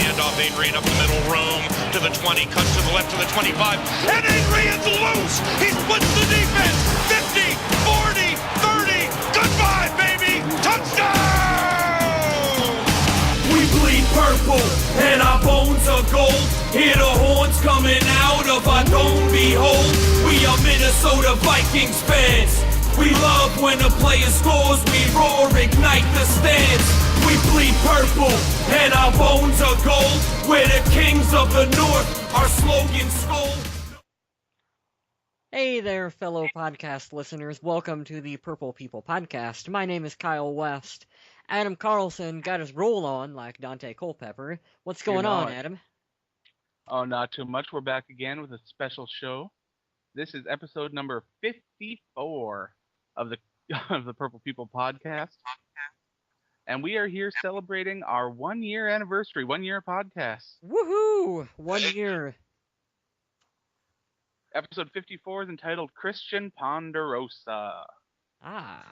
handoff. Adrian up the middle, room to the 20, cuts to the left to the 25, and Adrian's loose. He splits the defense. 50, 40, 30. Goodbye, baby. Touchdown! We bleed purple and our bones are gold. Hear the horns coming out of our dome. Behold, we are Minnesota Vikings fans. We love when a player scores, we roar, ignite the stands. We bleed purple, and our bones are gold. We're the kings of the north, our slogan skull. Hey there, fellow podcast listeners. Welcome to the Purple People Podcast. My name is Kyle West. Adam Carlson got his roll on like Dante Culpepper. What's going on, Adam? Oh, not too much. We're back again with a special show. This is episode number 54 of the Purple People Podcast. And we are here celebrating our 1 year anniversary, 1 year podcast. Woohoo! 1 year. Episode 54 is entitled Christian PONDERosa. Ah.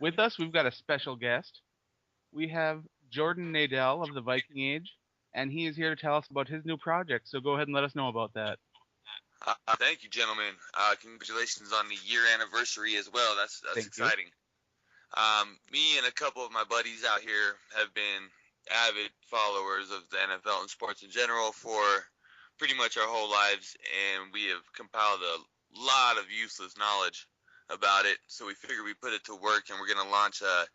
With us, we've got a special guest. We have Jordan Nadel of the Viking Age, and he is here to tell us about his new project. So go ahead and let us know about that. Thank you, gentlemen. Congratulations on the year anniversary as well. That's exciting. Me and a couple of my buddies out here have been avid followers of the NFL and sports in general for pretty much our whole lives, and we have compiled a lot of useless knowledge about it. So we figured we put it to work, and we're going to launch a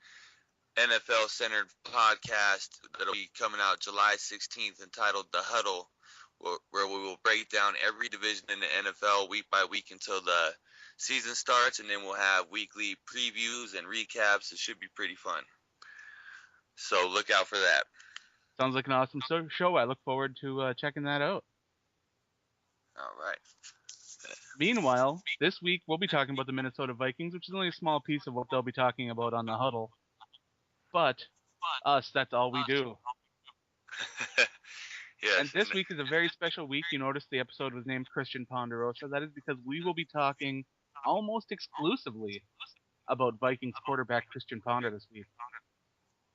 NFL-centered podcast that'll be coming out July 16th entitled The Huddle, where we will break down every division in the NFL week by week until the season starts, and then we'll have weekly previews and recaps. It should be pretty fun. So look out for that. Sounds like an awesome show. I look forward to checking that out. All right. Meanwhile, this week we'll be talking about the Minnesota Vikings, which is only a small piece of what they'll be talking about on the Huddle. But us, that's all we do. Yes. And this week is a very special week. You noticed the episode was named Christian PONDERosa. That is because we will be talking almost exclusively about Vikings quarterback Christian Ponder this week.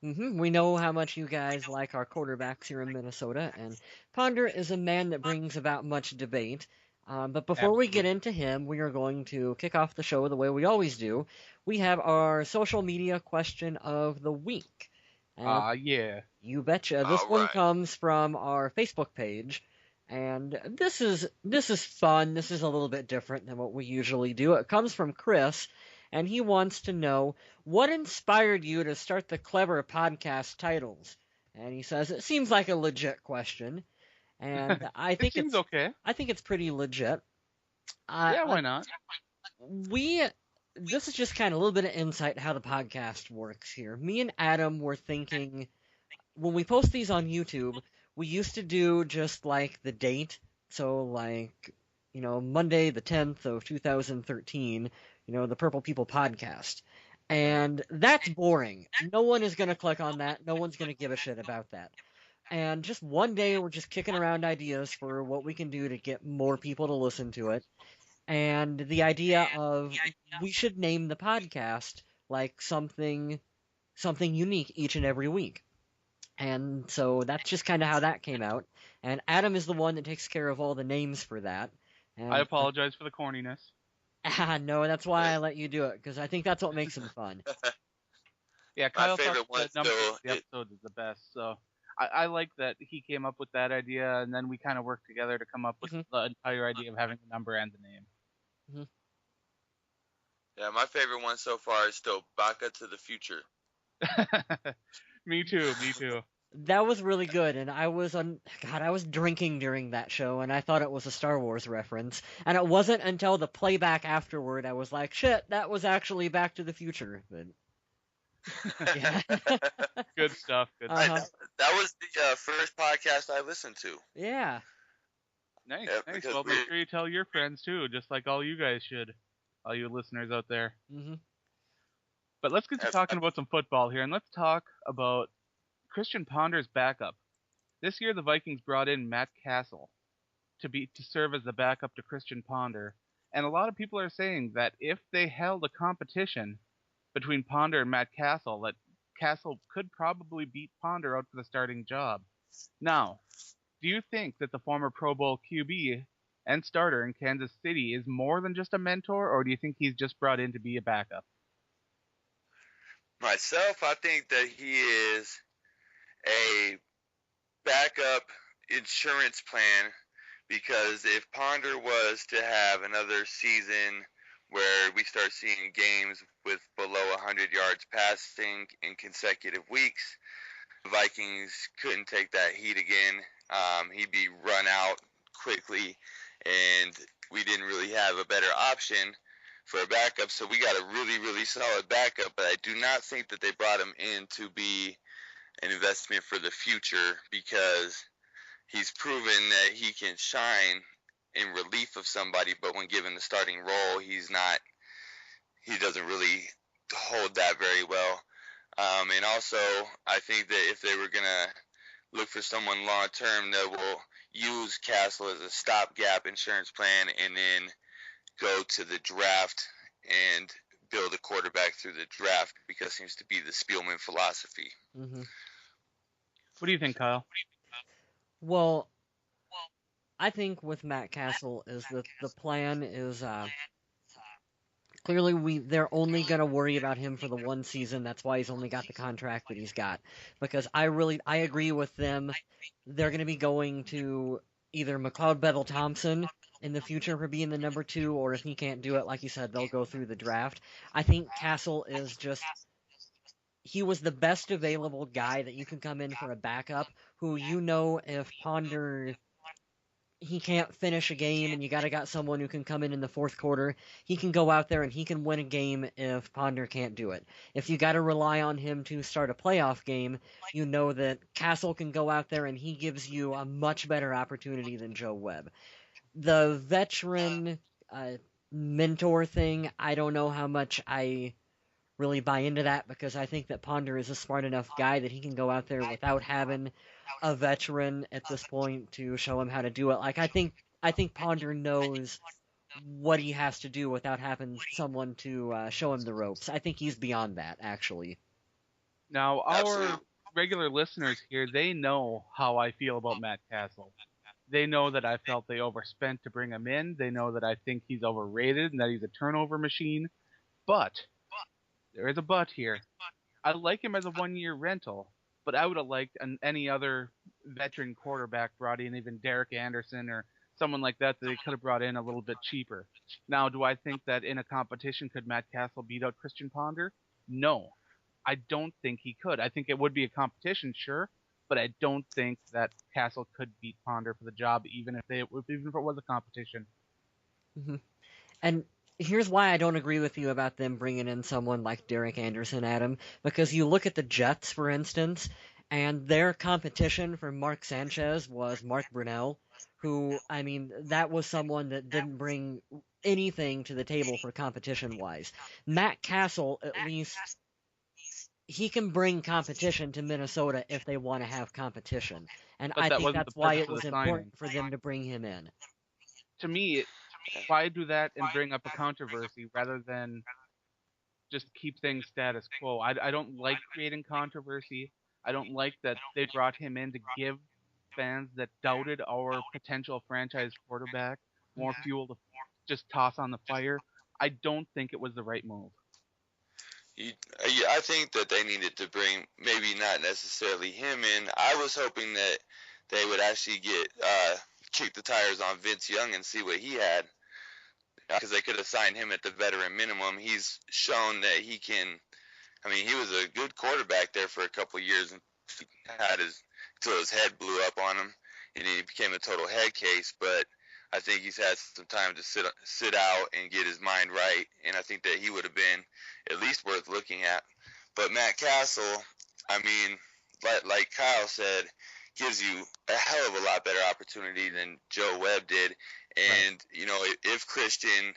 We know how much you guys like our quarterbacks here in Minnesota, and Ponder is a man that brings about much debate. But before we get into him, we are going to kick off the show the way we always do. We have our social media question of the week. Yeah. You betcha. This one comes from our Facebook page, and this is fun. This is a little bit different than what we usually do. It comes from Chris, and he wants to know, what inspired you to start the clever podcast titles? And he says, it seems like a legit question, and I think it seems okay. I think it's pretty legit. Yeah, why not? This is just kind of a little bit of insight how the podcast works here. Me and Adam were thinking, when we post these on YouTube, we used to do just like the date. So like, Monday the 10th of 2013, the Purple People Podcast. And that's boring. No one is going to click on that. No one's going to give a shit about that. And just one day we're just kicking around ideas for what we can do to get more people to listen to it. And the idea of we should name the podcast like something unique each and every week. And so that's just kind of how that came out. And Adam is the one that takes care of all the names for that. And I apologize for the corniness. No, that's why I let you do it, because I think that's what makes them fun. Yeah, Kyle thought the number of the episode is the best, so I like that he came up with that idea, and then we kind of worked together to come up with the entire idea of having the number and the name. Yeah, my favorite one so far is still Baka to the Future. Me too. That was really good, and I was drinking during that show, and I thought it was a Star Wars reference, and it wasn't until the playback afterward I was like, shit, that was actually Back to the Future. But yeah. Good stuff. That was the first podcast I listened to. Yeah. Nice. Well, make sure you tell your friends too, just like all you guys should, all you listeners out there. But let's get to talking about some football here, and let's talk about Christian Ponder's backup. This year, the Vikings brought in Matt Castle to serve as the backup to Christian Ponder, and a lot of people are saying that if they held a competition between Ponder and Matt Castle, that Castle could probably beat Ponder out for the starting job. Now, do you think that the former Pro Bowl QB and starter in Kansas City is more than just a mentor, or do you think he's just brought in to be a backup? Myself, I think that he is a backup insurance plan, because if Ponder was to have another season where we start seeing games with below 100 yards passing in consecutive weeks, the Vikings couldn't take that heat again. He'd be run out quickly, and we didn't really have a better option for a backup, so we got a really, really solid backup, but I do not think that they brought him in to be an investment for the future, because he's proven that he can shine in relief of somebody, but when given the starting role, he doesn't really hold that very well. And also, I think that if they were going to look for someone long term, that will use Castle as a stopgap insurance plan and then go to the draft and build a quarterback through the draft, because it seems to be the Spielman philosophy. Mm-hmm. What do you think, Kyle? Well, I think with Matt Castle is that the plan is clearly they're only going to worry about him for the one season. That's why he's only got the contract that he's got. Because I agree with them. They're going to be going to either McLeod Bethel-Thompson in the future for being the number 2, or if he can't do it, like you said, they'll go through the draft. I think Castle is just... He was the best available guy that you can come in for a backup, who if Ponder... he can't finish a game and you got someone who can come in the fourth quarter, he can go out there and he can win a game if Ponder can't do it. If you got to rely on him to start a playoff game, you know that Castle can go out there and he gives you a much better opportunity than Joe Webb. The veteran mentor thing, I don't know how much I really buy into that, because I think that Ponder is a smart enough guy that he can go out there without having a veteran at this point to show him how to do it. Like, I think Ponder knows what he has to do without having someone to show him the ropes. I think he's beyond that, actually. Now, our regular listeners here, they know how I feel about Matt Castle. They know that I felt they overspent to bring him in. They know that I think he's overrated and that he's a turnover machine. But there is a but here. I like him as a one-year rental, but I would have liked any other veteran quarterback brought in, even Derek Anderson or someone like that they could have brought in a little bit cheaper. Now, do I think that in a competition could Matt Castle beat out Christian Ponder? No. I don't think he could. I think it would be a competition, sure, but I don't think that Castle could beat Ponder for the job, even if it was a competition. Mm-hmm. And here's why I don't agree with you about them bringing in someone like Derek Anderson, Adam, because you look at the Jets, for instance, and their competition for Mark Sanchez was Mark Brunell, who, I mean, that was someone that didn't bring anything to the table for competition-wise. Matt Castle, at least, he can bring competition to Minnesota if they want to have competition. And I think that's why it was important for them to bring him in. To me, why do that and bring up a controversy rather than just keep things status quo? I don't like creating controversy. I don't like that they brought him in to give fans that doubted our potential franchise quarterback more fuel to just toss on the fire. I don't think it was the right move. I think that they needed to bring, maybe not necessarily him in. I was hoping that they would actually kick the tires on Vince Young and see what he had, because they could have signed him at the veteran minimum. He's shown that he can. I mean, he was a good quarterback there for a couple of years and had until his head blew up on him, and he became a total head case. But I think he's had some time to sit out and get his mind right, and I think that he would have been at least worth looking at. But Matt Castle, I mean, like Kyle said, gives you a hell of a lot better opportunity than Joe Webb did. And, you know, if Christian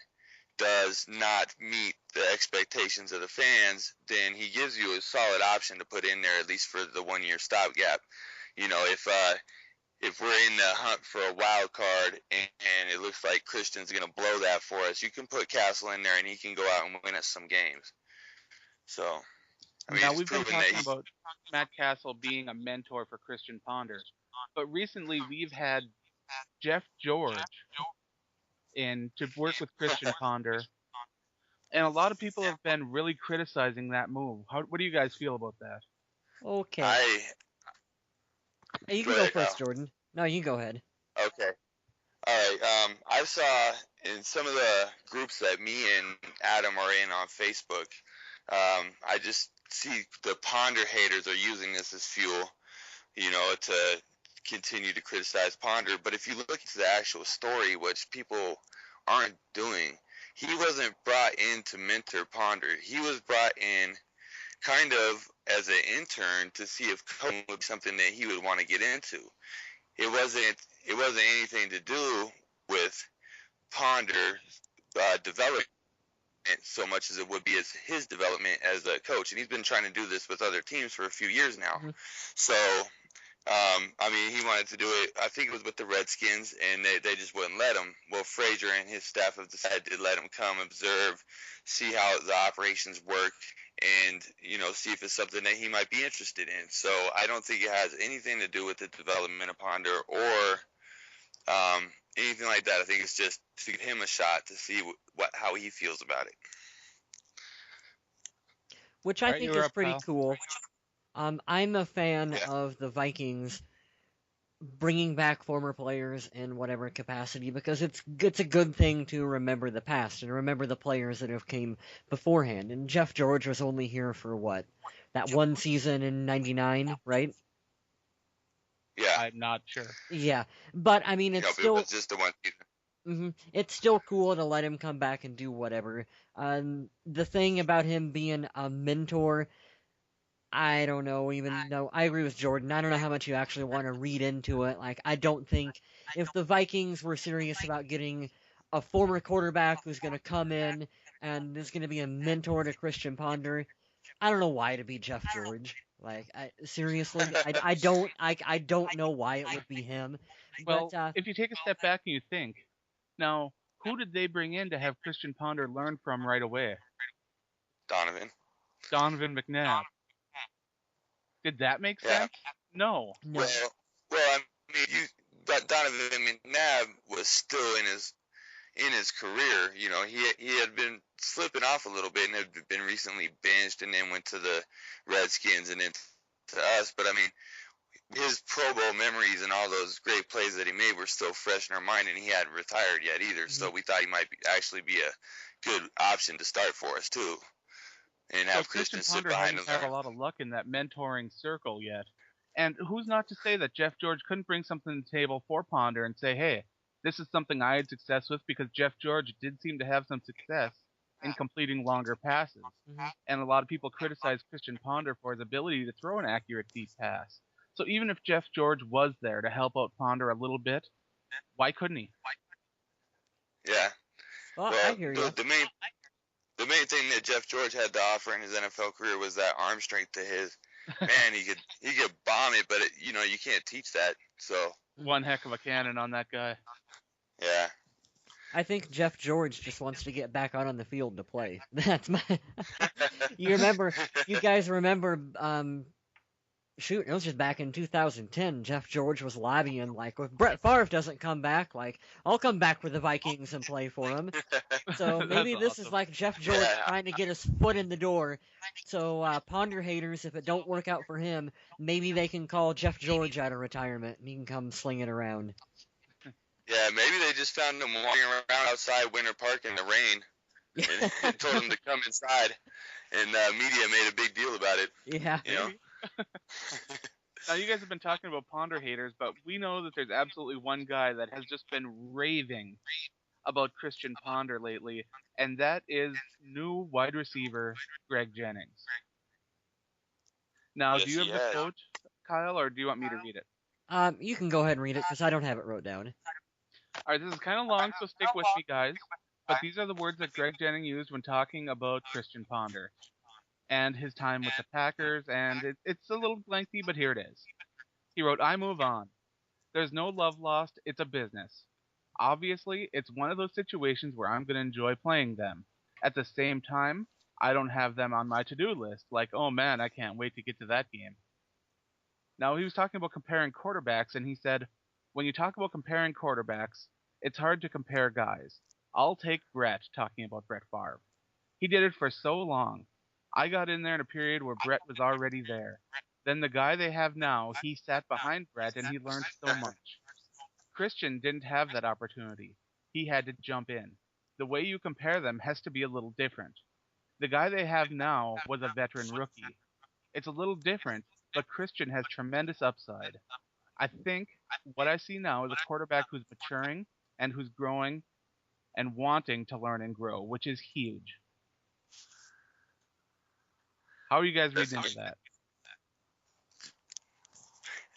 does not meet the expectations of the fans, then he gives you a solid option to put in there, at least for the 1 year stopgap. You know, if we're in the hunt for a wild card and it looks like Christian's going to blow that for us, you can put Castle in there and he can go out and win us some games. So I mean, now, he's we've been proven that talking about Matt Castle being a mentor for Christian Ponder, but recently we've had Jeff George in to work with Christian Ponder, and a lot of people have been really criticizing that move. What do you guys feel about that? Okay. Hey, you can go first, Kyle. Jordan. No, you go ahead. Okay. All right. I saw in some of the groups that me and Adam are in on Facebook, I just see the Ponder haters are using this as fuel, to continue to criticize Ponder. But if you look at the actual story, which people aren't doing, he wasn't brought in to mentor Ponder. He was brought in kind of as an intern to see if coding would be something that he would want to get into. It wasn't anything to do with Ponder development so much as it would be as his development as a coach. And he's been trying to do this with other teams for a few years now. Mm-hmm. So, I mean, he wanted to do it, I think it was with the Redskins, and they just wouldn't let him. Well, Frazier and his staff have decided to let him come observe, see how the operations work, and, see if it's something that he might be interested in. So I don't think it has anything to do with the development of Ponder or anything like that. I think it's just to give him a shot to see how he feels about it. Which I think is pretty cool. I'm a fan of the Vikings bringing back former players in whatever capacity because it's a good thing to remember the past and remember the players that have came beforehand. And Jeff George was only here for what? That one season in '99, right? Yeah. I'm not sure. Yeah, but I mean, it's still... It was just the one season. Mm-hmm. It's still cool to let him come back and do whatever. The thing about him being a mentor, I don't know, even though I agree with Jordan. I don't know how much you actually want to read into it. Like, I don't think if the Vikings were serious about getting a former quarterback who's going to come in and is going to be a mentor to Christian Ponder, I don't know why it'd be Jeff George. Like, seriously, I don't know why it would be him. Well, but, if you take a step back and you think, now, who did they bring in to have Christian Ponder learn from right away? Donovan McNabb. Did that make sense? No. Well, I mean, but Donovan McNabb was still in his career. He had been slipping off a little bit and had been recently benched and then went to the Redskins and then to us. But I mean, his Pro Bowl memories and all those great plays that he made were still fresh in our mind, and he hadn't retired yet either. Mm-hmm. So we thought he might actually be a good option to start for us too. And have Christian sit behind him. Have a lot of luck in that mentoring circle yet. And who's not to say that Jeff George couldn't bring something to the table for Ponder and say, hey, this is something I had success with because Jeff George did seem to have some success in completing longer passes. Mm-hmm. And a lot of people criticize Christian Ponder for his ability to throw an accurate deep pass. So even if Jeff George was there to help out Ponder a little bit, why couldn't he? Yeah. Well, I hear you. The main thing that Jeff George had to offer in his NFL career was that arm strength to his. Man, he could bomb it, but you can't teach that. So one heck of a cannon on that guy. Yeah. I think Jeff George just wants to get back out on the field to play. That's my. You guys remember? Shoot, it was just back in 2010. Jeff George was lobbying, like, if Brett Favre doesn't come back, like, I'll come back with the Vikings and play for him. So maybe this is like Jeff George trying to get his foot in the door. So Ponder haters, if it don't work out for him, maybe they can call Jeff George out of retirement and he can come sling it around. Yeah, maybe they just found him walking around outside Winter Park in the rain and told him to come inside. And media made a big deal about it. Yeah. Now, you guys have been talking about Ponder haters, but we know that there's absolutely one guy that has just been raving about Christian Ponder lately, and that is new wide receiver Greg Jennings. Now, do you have the quote, Kyle, or do you want me to read it? You can go ahead and read it, because I don't have it wrote down. All right, this is kind of long, so stick with me, guys. But these are the words that Greg Jennings used when talking about Christian Ponder and his time with the Packers, and it's a little lengthy, but here it is. He wrote, I move on. There's no love lost, it's a business. Obviously, it's one of those situations where I'm going to enjoy playing them. At the same time, I don't have them on my to-do list. Like, oh man, I can't wait to get to that game. Now, he was talking about comparing quarterbacks, and he said, when you talk about comparing quarterbacks, it's hard to compare guys. I'll take Brett, talking about Brett Favre. He did it for so long. I got in there in a period where Brett was already there. Then the guy they have now, he sat behind Brett, and he learned so much. Christian didn't have that opportunity. He had to jump in. The way you compare them has to be a little different. The guy they have now was a veteran rookie. It's a little different, but Christian has tremendous upside. I think what I see now is a quarterback who's maturing and who's growing and wanting to learn and grow, which is huge. How are you guys reading into that?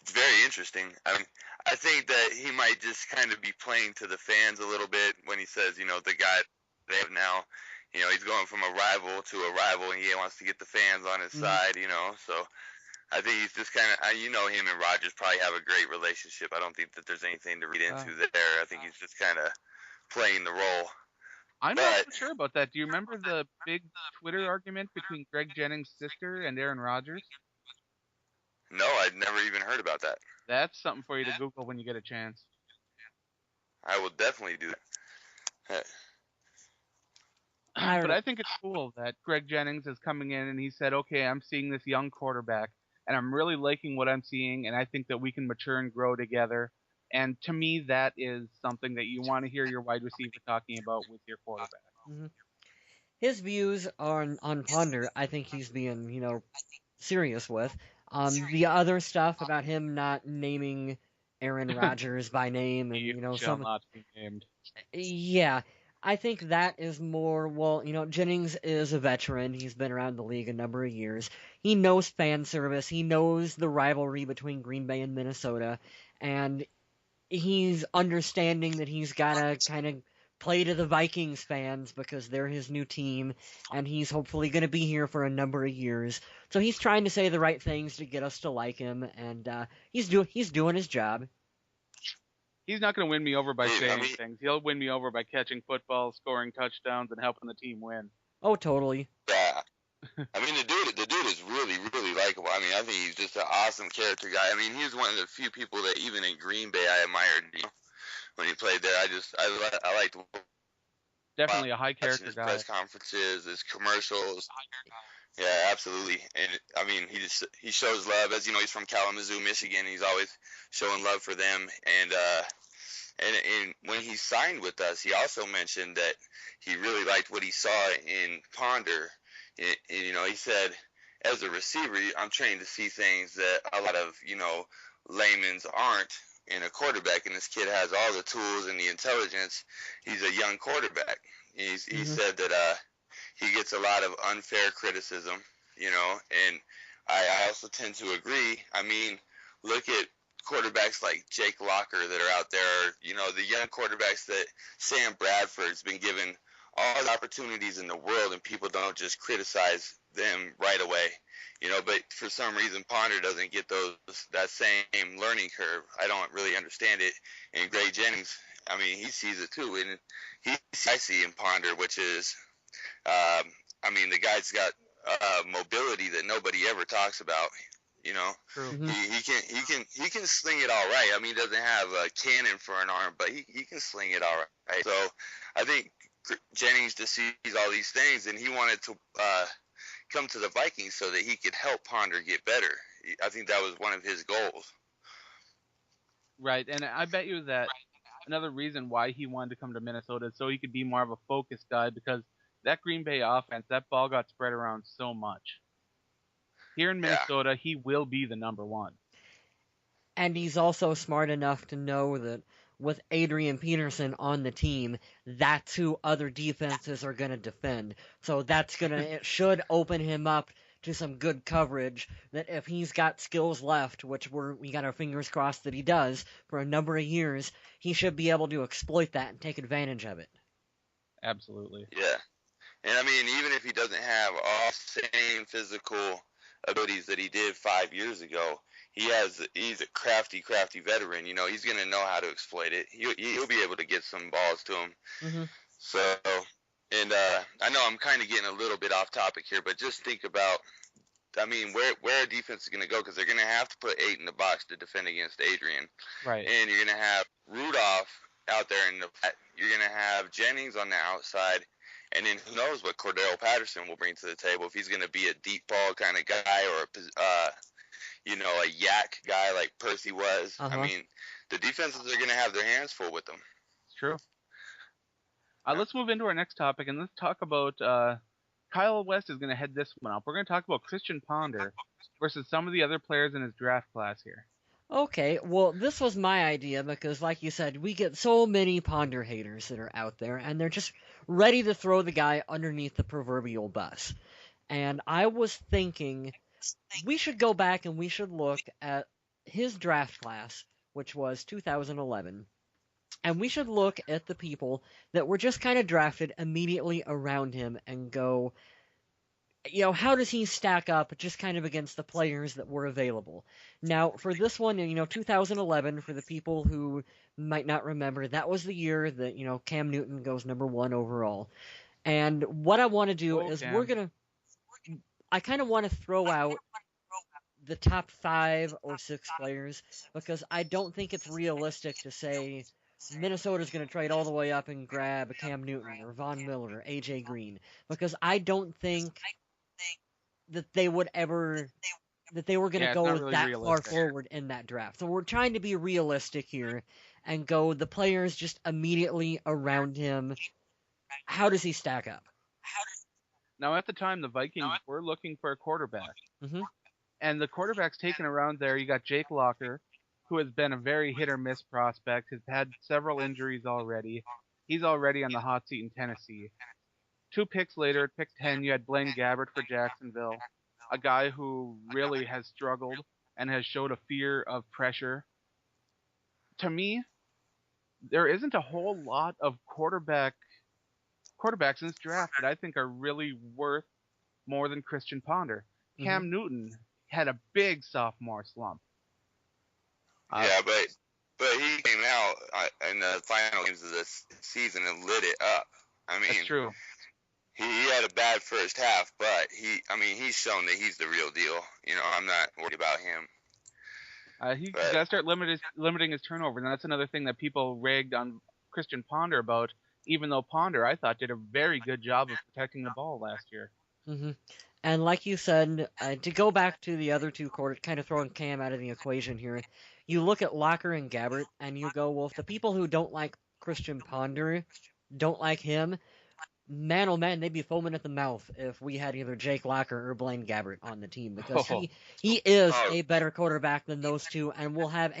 It's very interesting. I think that he might just kind of be playing to the fans a little bit when he says, the guy they have now, he's going from a rival to a rival, and he wants to get the fans on his side, So I think he's just kind of, him and Rodgers probably have a great relationship. I don't think that there's anything to read into there. I think he's just kind of playing the role. I'm not sure about that. Do you remember the big Twitter argument between Greg Jennings' sister and Aaron Rodgers? No, I'd never even heard about that. That's something for you to Google when you get a chance. I will definitely do that. But I think it's cool that Greg Jennings is coming in and he said, okay, I'm seeing this young quarterback, and I'm really liking what I'm seeing, and I think that we can mature and grow together. And to me, that is something that you want to hear your wide receiver talking about with your quarterback. Mm-hmm. His views on Ponder, I think he's being, serious with. The other stuff about him not naming Aaron Rodgers by name and, shall not be named. Yeah. I think that is more, Jennings is a veteran. He's been around the league a number of years. He knows fan service. He knows the rivalry between Green Bay and Minnesota. And he's understanding that he's got to kind of play to the Vikings fans because they're his new team. And he's hopefully going to be here for a number of years. So he's trying to say the right things to get us to like him. And he's doing his job. He's not going to win me over by saying things. He'll win me over by catching football, scoring touchdowns, and helping the team win. Oh, totally. Yeah. The dude is really, really likable. I think he's just an awesome character guy. He was one of the few people that even in Green Bay I admired when he played there. I liked definitely a high character his guy. Press conferences, his commercials. Yeah, absolutely. And he shows love. As you know, he's from Kalamazoo, Michigan. He's always showing love for them. And when he signed with us, he also mentioned that he really liked what he saw in Ponder. He said, as a receiver, I'm trained to see things that a lot of laymen's aren't in a quarterback. And this kid has all the tools and the intelligence. He's a young quarterback. He said that he gets a lot of unfair criticism, and I also tend to agree. Look at quarterbacks like Jake Locker that are out there, the young quarterbacks that Sam Bradford's been given all the opportunities in the world, and people don't just criticize them right away, but for some reason Ponder doesn't get that same learning curve. I don't really understand it. And Greg Jennings, he sees it too, and I see in Ponder, which is, the guy's got mobility that nobody ever talks about. True. He can sling it all right. He doesn't have a cannon for an arm, but he can sling it all right. So I think Jennings just sees all these things, and he wanted to come to the Vikings so that he could help Ponder get better. I think that was one of his goals. Right, and I bet you that another reason why he wanted to come to Minnesota is so he could be more of a focused guy, because that Green Bay offense, that ball got spread around so much. Here in Minnesota, he will be the number one. And he's also smart enough to know that with Adrian Peterson on the team, that's who other defenses are going to defend. So it should open him up to some good coverage that if he's got skills left, which we got our fingers crossed that he does for a number of years, he should be able to exploit that and take advantage of it. Absolutely. Yeah. And even if he doesn't have all the same physical abilities that he did 5 years ago, he's a crafty veteran. He's going to know how to exploit it. He'll be able to get some balls to him. Mm-hmm. So, And I know I'm kind of getting a little bit off topic here, but just think about, I mean, where a defense is going to go, because they're going to have to put 8 in the box to defend against Adrian. Right. And you're going to have Rudolph out there in the flat. You're going to have Jennings on the outside. And then who knows what Cordero Patterson will bring to the table, if he's going to be a deep ball kind of guy, or a yak guy like Percy was. I mean, the defenses are going to have their hands full with them. It's true. Let's move into our next topic, and let's talk about Kyle West is going to head this one up. We're going to talk about Christian Ponder versus some of the other players in his draft class here. Okay, well, this was my idea because, like you said, we get so many Ponder haters that are out there, and they're just ready to throw the guy underneath the proverbial bus. And I was thinking we should go back and we should look at his draft class, which was 2011, and we should look at the people that were just kind of drafted immediately around him and go, how does he stack up just kind of against the players that were available? Now, for this one, 2011, for the people who might not remember, that was the year that, Cam Newton goes number 1 overall. And what I want to do is I kind of want to throw out the top 5 or 6 players, because I don't think it's realistic to say Minnesota's going to trade all the way up and grab Cam Newton or Von Miller or A.J. Green, because I don't think that they were going to go really that realistic. far forward in that draft. So we're trying to be realistic here and go the players just immediately around him. How does he stack up? Now, at the time, the Vikings were looking for a quarterback. Mm-hmm. And the quarterbacks taken around there, you got Jake Locker, who has been a very hit-or-miss prospect, has had several injuries already. He's already on the hot seat in Tennessee. 2 picks later, at pick 10, you had Blaine Gabbert for Jacksonville, a guy who really has struggled and has showed a fear of pressure. To me, there isn't a whole lot of quarterbacks in this draft that I think are really worth more than Christian Ponder. Cam Newton had a big sophomore slump. Yeah, but he came out in the final games of this season and lit it up. I mean, that's true. He had a bad first half, but he's shown that he's the real deal. I'm not worried about him. He's got to start limiting his turnover, and that's another thing that people ragged on Christian Ponder about, even though Ponder, I thought, did a very good job of protecting the ball last year. Mm-hmm. And like you said, to go back to the other 2 quarters, kind of throwing Cam out of the equation here, you look at Locker and Gabbert, and you go, well, if the people who don't like Christian Ponder don't like him, man, oh man, they'd be foaming at the mouth if we had either Jake Locker or Blaine Gabbert on the team, because he is a better quarterback than those 2, and will have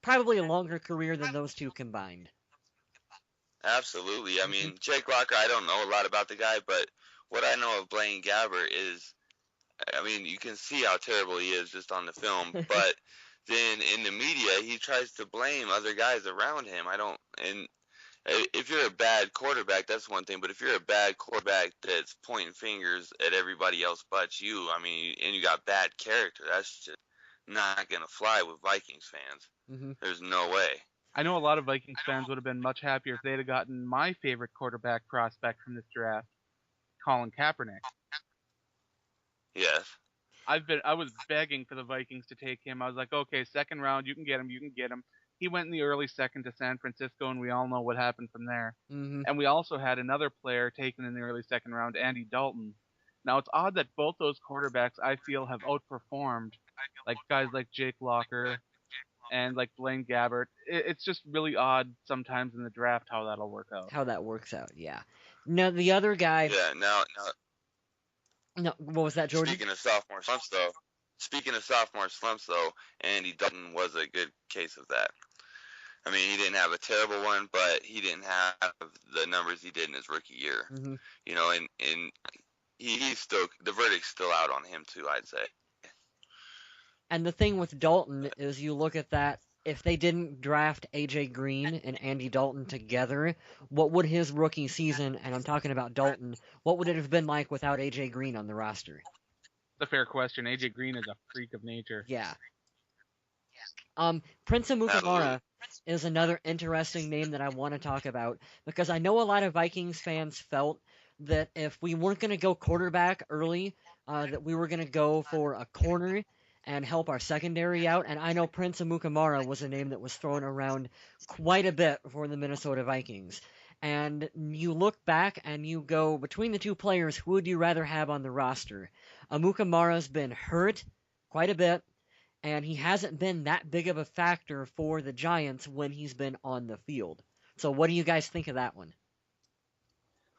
probably a longer career than those 2 combined. Absolutely. I mean, Jake Locker, I don't know a lot about the guy, but what I know of Blaine Gabbert is, I mean, you can see how terrible he is just on the film, but then in the media, he tries to blame other guys around him. And if you're a bad quarterback, that's one thing, but if you're a bad quarterback that's pointing fingers at everybody else but you, I mean, and you got bad character, that's just not going to fly with Vikings fans. Mm-hmm. There's no way. I know a lot of Vikings fans would have been much happier if they'd have gotten my favorite quarterback prospect from this draft, Colin Kaepernick. Yes. I was begging for the Vikings to take him. I was like, okay, 2nd round, you can get him. He went in the early 2nd to San Francisco, and we all know what happened from there. Mm-hmm. And we also had another player taken in the early 2nd round, Andy Dalton. Now, it's odd that both those quarterbacks, I feel, have outperformed like guys like Jake Locker and like Blaine Gabbert. It's just really odd sometimes in the draft how that'll work out. How that works out, yeah. Now, the other guy... Yeah, now... No, what was that, Jordan? Speaking of sophomore slumps, though, Andy Dalton was a good case of that. I mean, he didn't have a terrible one, but he didn't have the numbers he did in his rookie year. Mm-hmm. And he's still, the verdict's still out on him too, I'd say. And the thing with Dalton is, you look at that, if they didn't draft A.J. Green and Andy Dalton together, what would his rookie season, and I'm talking about Dalton, what would it have been like without A.J. Green on the roster? That's a fair question. A.J. Green is a freak of nature. Yeah. Prince Amukamara is another interesting name that I want to talk about, because I know a lot of Vikings fans felt that if we weren't going to go quarterback early, that we were going to go for a corner and help our secondary out. And I know Prince Amukamara was a name that was thrown around quite a bit for the Minnesota Vikings. And you look back and you go, between the two players, who would you rather have on the roster? Amukamara's been hurt quite a bit, and he hasn't been that big of a factor for the Giants when he's been on the field. So what do you guys think of that one?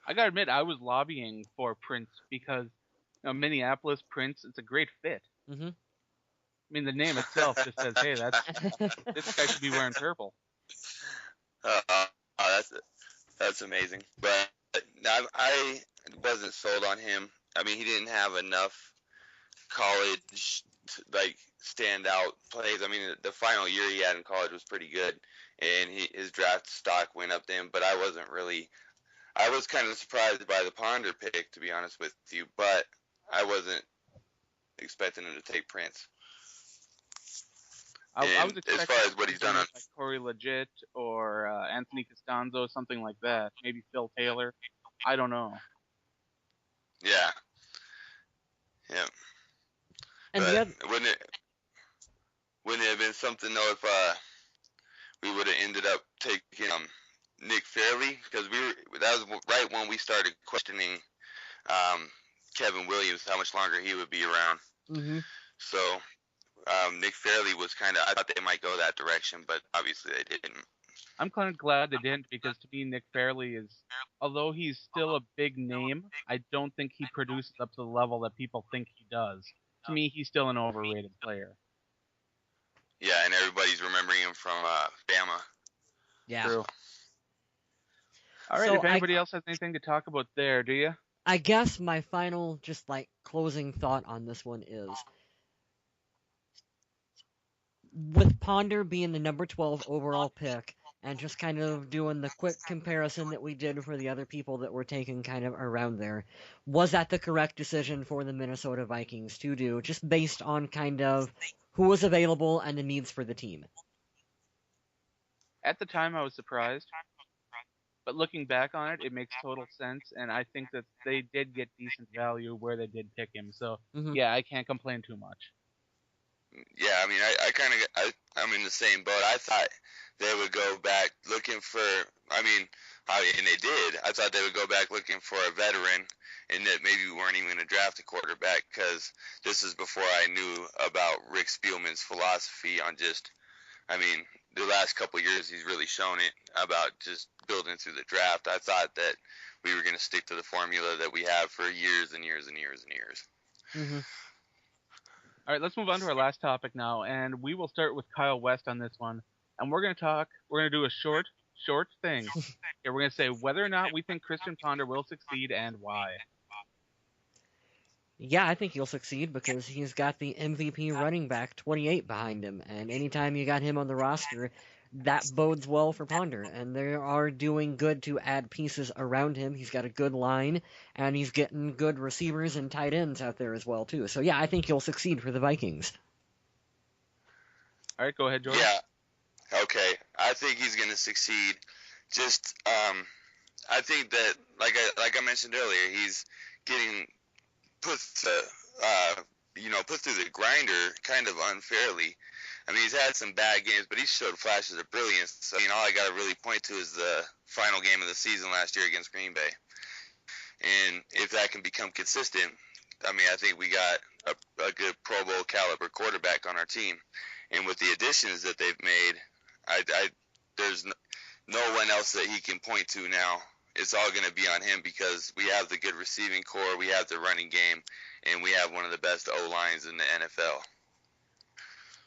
I gotta admit, I was lobbying for Prince because Minneapolis Prince, it's a great fit. Mm-hmm. I mean, the name itself just says, hey, this guy should be wearing purple. That's amazing. But I wasn't sold on him. I mean, he didn't have enough college standout plays. I mean, the final year he had in college was pretty good, and his draft stock went up to him. But I was kind of surprised by the Ponder pick, to be honest with you. But I wasn't expecting him to take Prince. I was expecting as far as what he's done on like Corey Legit or Anthony Costanzo, something like that. Maybe Phil Taylor. I don't know. Yeah. And but wouldn't it have been something though if we would have ended up taking Nick Fairley, because that was right when we started questioning Kevin Williams, how much longer he would be around. Mm-hmm. So Nick Fairley was I thought they might go that direction, but obviously they didn't. I'm kind of glad they didn't, because to me Nick Fairley is, although he's still a big name, I don't think he produces up to the level that people think he does. To me, he's still an overrated player. Yeah, and everybody's remembering him from Bama. Yeah. True. All right, So if anybody else has anything to talk about there, do you? I guess my final, closing thought on this one is, with Ponder being the number 12 overall pick, and just kind of doing the quick comparison that we did for the other people that were taken kind of around there, was that the correct decision for the Minnesota Vikings to do, just based on kind of who was available and the needs for the team? At the time, I was surprised. But looking back on it, it makes total sense, and I think that they did get decent value where they did pick him. So, yeah, I can't complain too much. Yeah, I mean, I'm in the same boat. I thought they would go back looking for, and they did. I thought they would go back looking for a veteran, and that maybe we weren't even going to draft a quarterback, because this is before I knew about Rick Spielman's philosophy on the last couple of years he's really shown it about just building through the draft. I thought that we were going to stick to the formula that we have for years and years and years and years. Mm-hmm. All right, let's move on to our last topic now, and we will start with Kyle West on this one. And we're going to do a short thing. Here, we're going to say whether or not we think Christian Ponder will succeed and why. Yeah, I think he'll succeed because he's got the MVP running back 28 behind him, and anytime you got him on the roster, that bodes well for Ponder. And they are doing good to add pieces around him. He's got a good line, and he's getting good receivers and tight ends out there as well too. So yeah, I think he'll succeed for the Vikings. All right, go ahead, Jordan. Yeah. Okay, I think he's going to succeed. Just, I think that, like I mentioned earlier, he's getting put through the grinder kind of unfairly. I mean, he's had some bad games, but he showed flashes of brilliance. So, all I got to really point to is the final game of the season last year against Green Bay. And if that can become consistent, I think we got a good Pro Bowl caliber quarterback on our team. And with the additions that they've made, there's no one else that he can point to now. It's all going to be on him because we have the good receiving core, we have the running game, and we have one of the best O-lines in the NFL.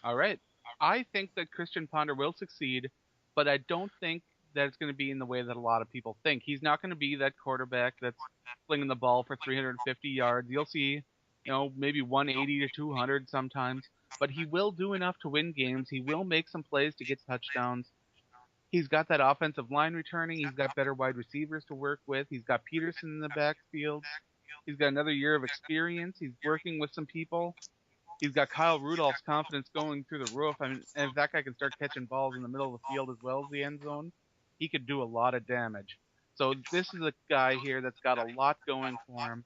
All right. I think that Christian Ponder will succeed, but I don't think that it's going to be in the way that a lot of people think. He's not going to be that quarterback that's flinging the ball for 350 yards. You'll see, maybe 180 to 200 sometimes, but he will do enough to win games. He will make some plays to get touchdowns. He's got that offensive line returning. He's got better wide receivers to work with. He's got Peterson in the backfield. He's got another year of experience. He's working with some people. He's got Kyle Rudolph's confidence going through the roof. And if that guy can start catching balls in the middle of the field as well as the end zone, he could do a lot of damage. So this is a guy here that's got a lot going for him,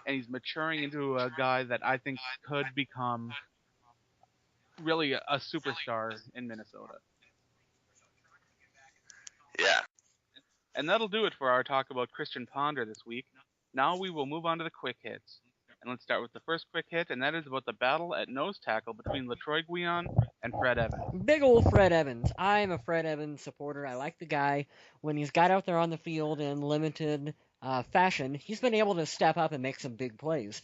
and he's maturing into a guy that I think could become really a superstar in Minnesota. Yeah. And that'll do it for our talk about Christian Ponder this week. Now we will move on to the quick hits. And let's start with the first quick hit, and that is about the battle at nose tackle between Latroy Guion and Fred Evans. Big old Fred Evans. I'm a Fred Evans supporter. I like the guy. When he's got out there on the field in limited fashion, he's been able to step up and make some big plays.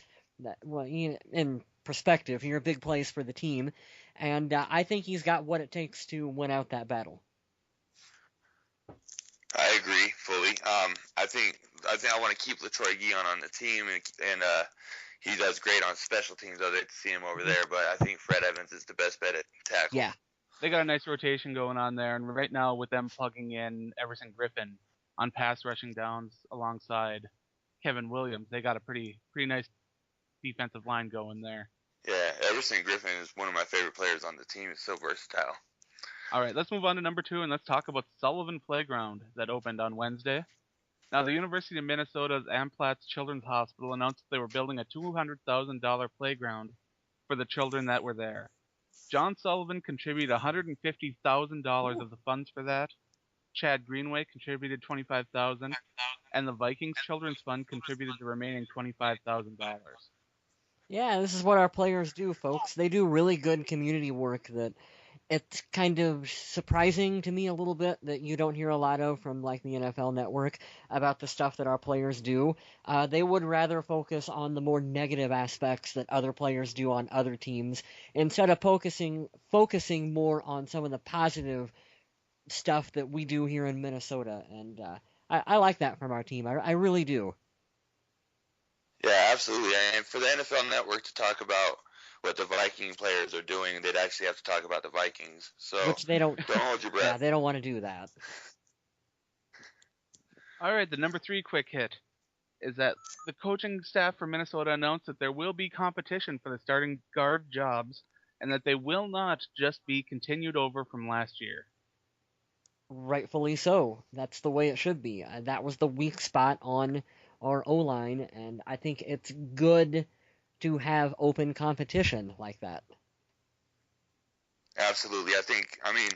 In perspective, here are big plays for the team, and I think he's got what it takes to win out that battle. I agree fully. I think I want to keep Latroy Guion on the team, and he does great on special teams. I'd like to see him over there, but I think Fred Evans is the best bet at tackle. Yeah. They got a nice rotation going on there, and right now with them plugging in Everson Griffin on pass rushing downs alongside Kevin Williams, they got a pretty nice defensive line going there. Yeah, Everson Griffin is one of my favorite players on the team. He's so versatile. All right, let's move on to number 2, and let's talk about Sullivan Playground that opened on Wednesday. Now, the University of Minnesota's Amplatz Children's Hospital announced they were building a $200,000 playground for the children that were there. John Sullivan contributed $150,000 of the funds for that. Chad Greenway contributed $25,000, and the Vikings Children's Fund contributed the remaining $25,000. Yeah, this is what our players do, folks. They do really good community work that it's kind of surprising to me a little bit that you don't hear a lot of from like the NFL Network about the stuff that our players do. They would rather focus on the more negative aspects that other players do on other teams instead of focusing more on some of the positive stuff that we do here in Minnesota. And I like that from our team. I really do. Yeah, absolutely. And for the NFL Network to talk about what the Viking players are doing, they'd actually have to talk about the Vikings. So which they don't. Don't hold your breath. Yeah, they don't want to do that. All right, the number 3 quick hit is that the coaching staff for Minnesota announced that there will be competition for the starting guard jobs and that they will not just be continued over from last year. Rightfully so. That's the way it should be. That was the weak spot on our O-line, and I think it's good to have open competition like that. Absolutely. I mean,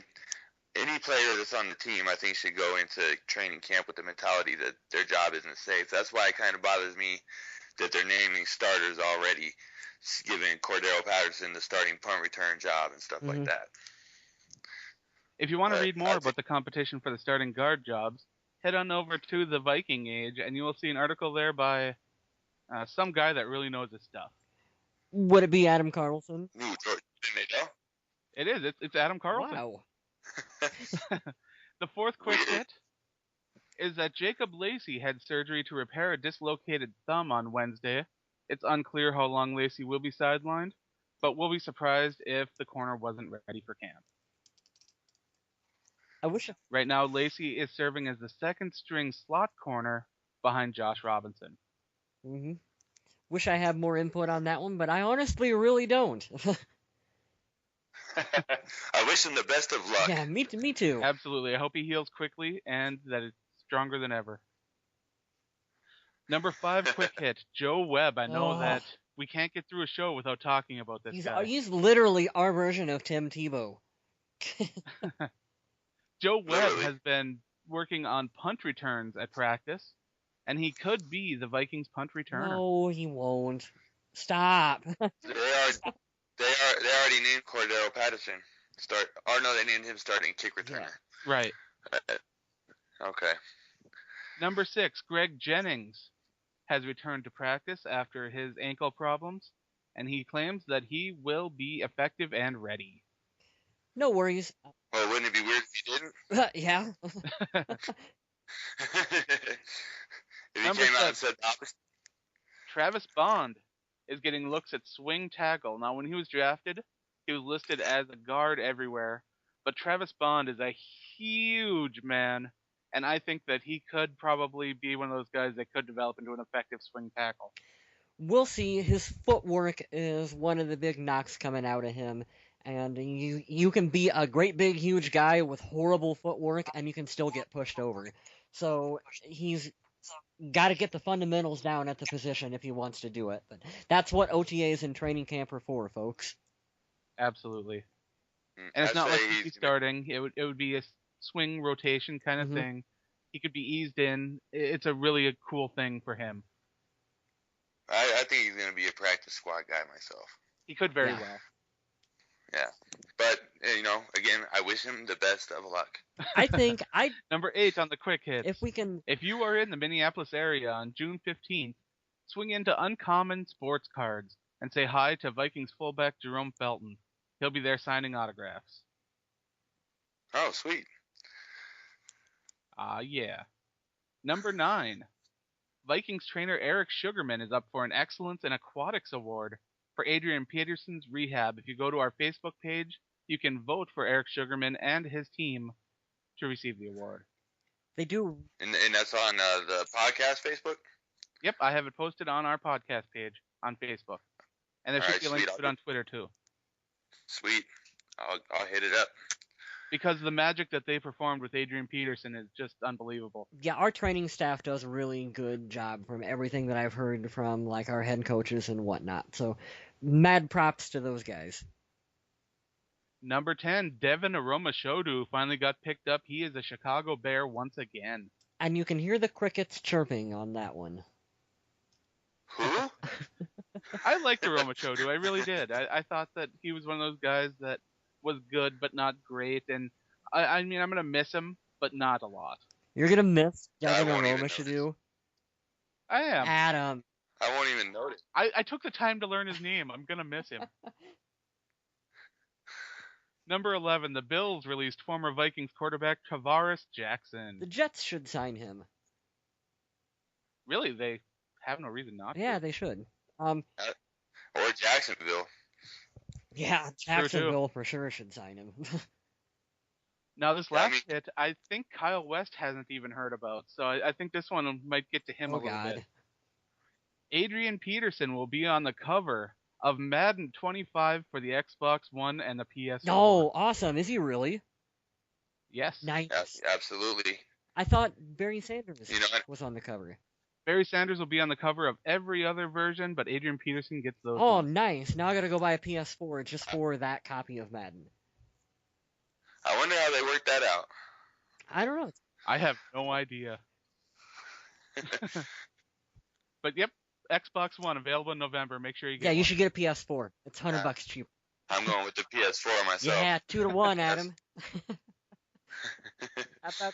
any player that's on the team, I think, should go into training camp with the mentality that their job isn't safe. That's why it kind of bothers me that they're naming starters already, giving Cordero Patterson the starting punt return job and stuff like that. If you want to read more about the competition for the starting guard jobs, head on over to the Viking Age, and you will see an article there by some guy that really knows his stuff. Would it be Adam Carlson? Ooh, Jordan Nadel? It is. It's Adam Carlson. Wow. The fourth quick hit is that Jacob Lacey had surgery to repair a dislocated thumb on Wednesday. It's unclear how long Lacey will be sidelined, but we'll be surprised if the corner wasn't ready for camp. Right now, Lacey is serving as the second-string slot corner behind Josh Robinson. Mm-hmm. Wish I had more input on that one, but I honestly really don't. I wish him the best of luck. Yeah, me too. Absolutely. I hope he heals quickly and that it's stronger than ever. Number 5 quick hit, Joe Webb. I know that we can't get through a show without talking about this guy. He's literally our version of Tim Tebow. Joe Webb has been working on punt returns at practice, and he could be the Vikings punt returner. No, he won't. Stop. They already named Cordero Patterson. They named him starting kick returner. Yeah. Right. Okay. Number 6, Greg Jennings has returned to practice after his ankle problems, and he claims that he will be effective and ready. No worries. Well, wouldn't it be weird if he didn't? Yeah. If he came out and said the opposite. Travis Bond is getting looks at swing tackle. Now, when he was drafted, he was listed as a guard everywhere, but Travis Bond is a huge man, and I think that he could probably be one of those guys that could develop into an effective swing tackle. We'll see. His footwork is one of the big knocks coming out of him. And you can be a great big huge guy with horrible footwork and you can still get pushed over. So he's got to get the fundamentals down at the position if he wants to do it. But that's what OTAs and training camp are for, folks. Absolutely. And it's not like he'd be starting. It would be a swing rotation kind of thing. He could be eased in. It's a really cool thing for him. I think he's going to be a practice squad guy myself. He could very well. Yeah. But, again, I wish him the best of luck. I think Number 8 on the quick hits. If you are in the Minneapolis area on June 15th, swing into Uncommon Sports Cards and say hi to Vikings fullback Jerome Felton. He'll be there signing autographs. Oh, sweet. Yeah. Number 9. Vikings trainer Eric Sugarman is up for an Excellence in Aquatics Award for Adrian Peterson's rehab. If you go to our Facebook page, you can vote for Eric Sugarman and his team to receive the award. They do. And that's on the podcast Facebook? Yep, I have it posted on our podcast page on Facebook. And there should be a link to it on Twitter, too. Sweet. I'll hit it up. Because the magic that they performed with Adrian Peterson is just unbelievable. Yeah, our training staff does a really good job from everything that I've heard from like our head coaches and whatnot. So, mad props to those guys. Number 10, Devin Aromashodu finally got picked up. He is a Chicago Bear once again. And you can hear the crickets chirping on that one. Who? I liked Aromashodu. I really did. I thought that he was one of those guys that was good but not great, and I mean I'm gonna miss him, but not a lot. You're gonna miss Devin Aromashodu? I am. Adam. I won't even notice. I took the time to learn his name. I'm gonna miss him. Number 11, the Bills released former Vikings quarterback Tavares Jackson. The Jets should sign him. Really? They have no reason not to. Yeah, they should. Or Jacksonville. Yeah, Jacksonville for sure should sign him. Now, this last hit, I think Kyle West hasn't even heard about, so I think this one might get to him a little bit. Adrian Peterson will be on the cover of Madden 25 for the Xbox One and the PS4. Oh, awesome. Is he really? Yes. Nice. Yes, absolutely. I thought Barry Sanders was on the cover. Barry Sanders will be on the cover of every other version, but Adrian Peterson gets those. Oh, nice. Now I gotta go buy a PS4 just for that copy of Madden. I wonder how they worked that out. I don't know. I have no idea. But yep, Xbox One available in November. Make sure you get you should get a PS4. It's $100 cheaper. I'm going with the PS4 myself. Yeah, 2-1, Adam.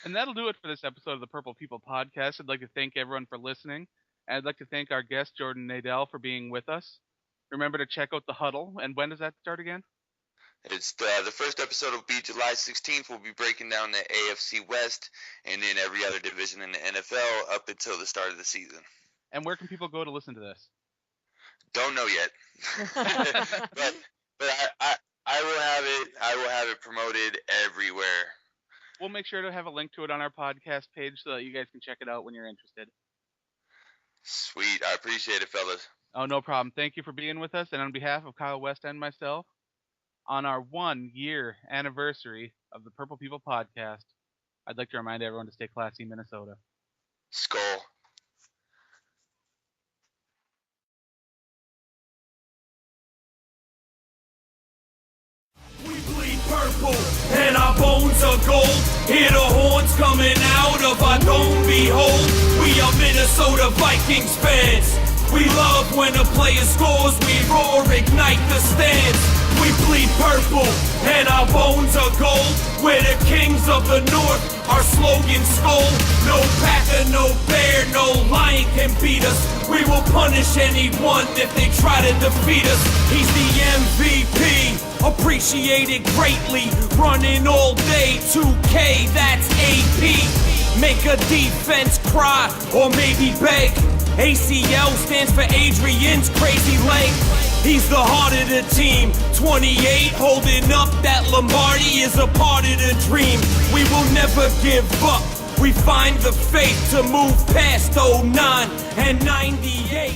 And that'll do it for this episode of the Purple People Podcast. I'd like to thank everyone for listening. And I'd like to thank our guest, Jordan Nadel, for being with us. Remember to check out the Huddle. And when does that start again? It's the first episode will be July 16th. We'll be breaking down the AFC West and then every other division in the NFL up until the start of the season. And where can people go to listen to this? Don't know yet. but I will have it. I will have it promoted everywhere. We'll make sure to have a link to it on our podcast page so that you guys can check it out when you're interested. Sweet. I appreciate it, fellas. Oh, no problem. Thank you for being with us. And on behalf of Kyle West and myself, on our 1-year anniversary of the Purple People Podcast, I'd like to remind everyone to stay classy, Minnesota. Skull. Purple, and our bones are gold. Hear the horns coming out of our dome, behold. We are Minnesota Vikings fans. We love when a player scores, we roar, ignite the stands. We bleed purple, and our bones are gold. We're the kings of the north, our slogan skull. No Packer, no bear, no lion can beat us. We will punish anyone if they try to defeat us. He's the MVP, appreciated greatly. Running all day, 2K, that's AP. Make a defense cry, or maybe beg. ACL stands for Adrian's crazy leg. He's the heart of the team. 28 holding up that Lombardi is a part of the dream. We will never give up. We find the faith to move past 09 and 98.